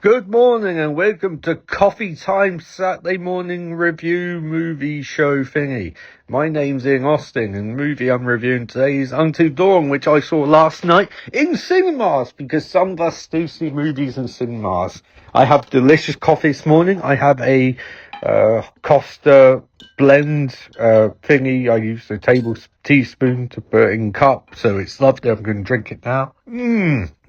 Good morning and welcome to Coffee Time Saturday morning review movie show thingy. My name's Ian Austin and the movie I'm reviewing today is Unto Dawn, which I saw last night in cinemas because some of us do see movies in cinemas. I have delicious coffee this morning. I have a Costa blend thingy. I use a teaspoon to put in cup, so it's lovely. I'm going to drink it now.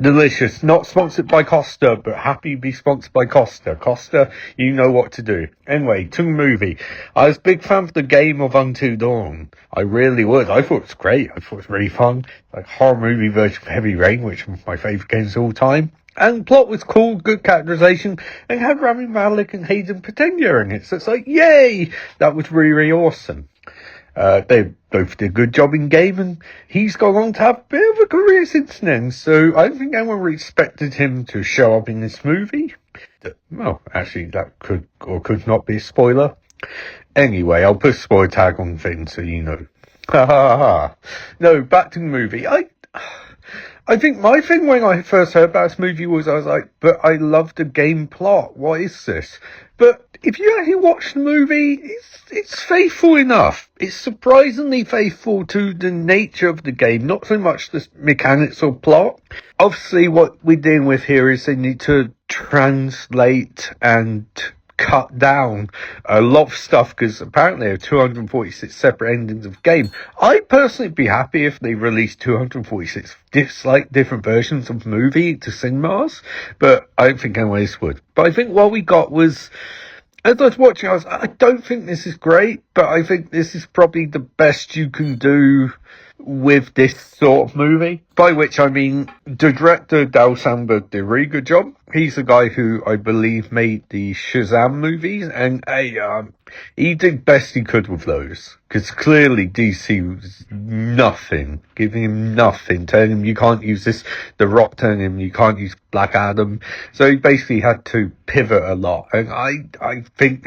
Delicious. Not sponsored by Costa, but happy to be sponsored by Costa. Costa, you know what to do. Anyway, to the movie. I was a big fan of the game of Unto Dawn. I really was. I thought it was great. I thought it was really fun. Like horror movie version of Heavy Rain, which is my favourite games of all time. And the plot was cool, good characterization, and had Rami Malek and Hayden Panettiere in it. So it's like, yay! That was really, really awesome. They both did a good job in game, and he's gone on to have a bit of a career since then. So I don't think anyone really expected him to show up in this movie. Well, actually, that could or could not be a spoiler. Anyway, I'll put a spoiler tag on things so you know. Ha ha ha. No, back to the movie. I think my thing when I first heard about this movie was I was like, but I love the game plot. What is this? But if you actually watch the movie, it's faithful enough. It's surprisingly faithful to the nature of the game, not so much the mechanics or plot. Obviously, what we're dealing with here is they need to translate and cut down a lot of stuff because apparently there are 246 separate endings of the game. I'd personally be happy if they released 246 slight different versions of the movie to cinemas, but I don't think anyone else would. But I think what we got was, as I was watching, I don't think this is great, but I think this is probably the best you can do with this sort of movie. By which I mean, the director, Dal Sandberg, did a really good job. He's the guy who, I believe, made the Shazam movies, and he did best he could with those. Because clearly DC was nothing, giving him nothing, telling him you can't use this, The Rock telling him you can't use Black Adam. So he basically had to pivot a lot. And I think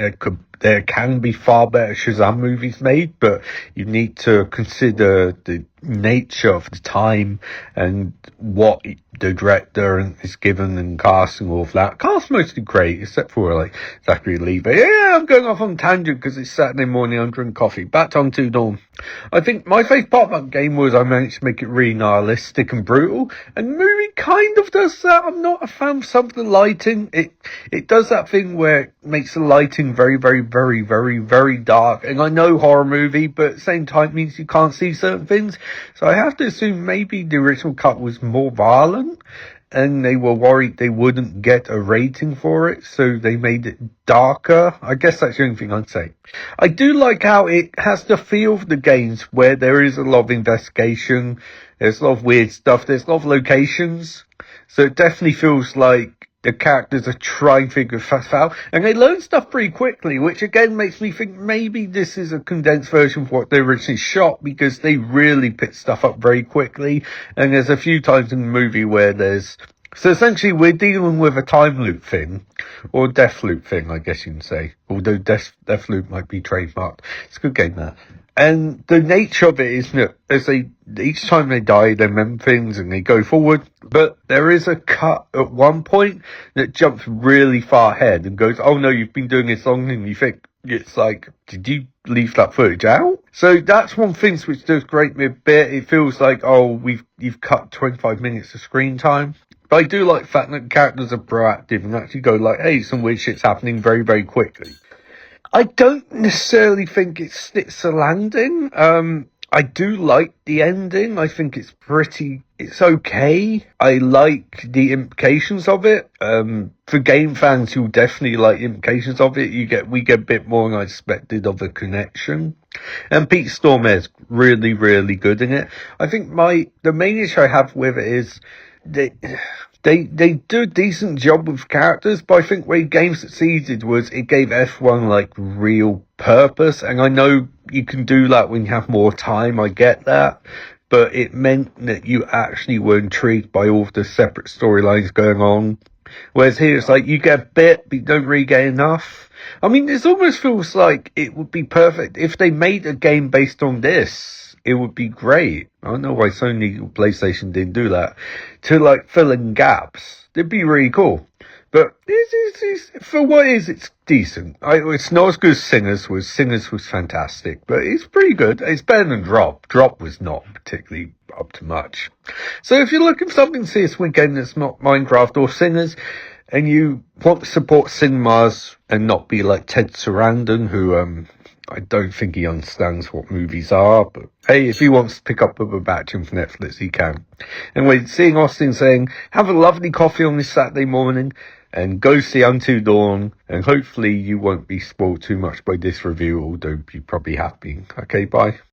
there can be far better Shazam movies made, but you need to consider the nature of the time and what the director is given and casting, all of that. Cast mostly great, except for like Zachary Levi. Yeah, I'm going off on tangent because it's Saturday morning, I'm drinking coffee. Back to Unto Dawn. I think my favourite part about the game was I managed to make it really nihilistic and brutal, and the movie kind of does that. I'm not a fan of some of the lighting. It does that thing where it makes the lighting very, very, very, very, very dark, and I know horror movie, but at the same time it means you can't see certain things. So I have to assume maybe the original cut was more violent and they were worried they wouldn't get a rating for it, so they made it darker. I guess that's the only thing I'd say. I do like how it has the feel of the games where there is a lot of investigation, there's a lot of weird stuff, there's a lot of locations, so it definitely feels like the characters are trying to figure stuff out, and they learn stuff pretty quickly, which again makes me think maybe this is a condensed version of what they originally shot, because they really pick stuff up very quickly, and there's a few times in the movie where there's... So essentially we're dealing with a time loop thing, or death loop thing, I guess you can say, although death loop might be trademarked. It's a good game, that. And the nature of it is that as each time they die, they remember things and they go forward. But there is a cut at one point that jumps really far ahead and goes, oh no, you've been doing this long, and you think, it's like, did you leave that footage out? So that's one thing which does grate me a bit. It feels like, oh, you've cut 25 minutes of screen time. But I do like the fact that characters are proactive and actually go like, hey, some weird shit's happening very, very quickly. I don't necessarily think it sticks a landing. I do like the ending. I think it's okay. I like the implications of it. For game fans, you'll definitely like the implications of it. We get a bit more than I expected of a connection. And Pete Stormare's really, really good in it. I think the main issue I have with it is they do a decent job with characters, but I think where games succeeded was it gave everyone like real purpose, and I know you can do that when you have more time, I get that, but it meant that you actually were intrigued by all of the separate storylines going on. Whereas here it's like you get a bit, but you don't really get enough. I mean, this almost feels like it would be perfect if they made a game based on this. It would be great. I don't know why Sony or PlayStation didn't do that. To like fill in gaps. It'd be really cool. But for what it is, it's decent. It's not as good as Singers was fantastic, but it's pretty good. It's better than Drop. Drop was not particularly up to much. So if you're looking for something to see this weekend that's not Minecraft or Singers, and you want to support cinemas and not be like Ted Sarandon, who I don't think he understands what movies are, but hey, if he wants to pick up a batch from Netflix, he can. Anyway, seeing Austin saying, have a lovely coffee on this Saturday morning, and go see Unto Dawn, and hopefully you won't be spoiled too much by this review, although you probably have been. Okay, bye.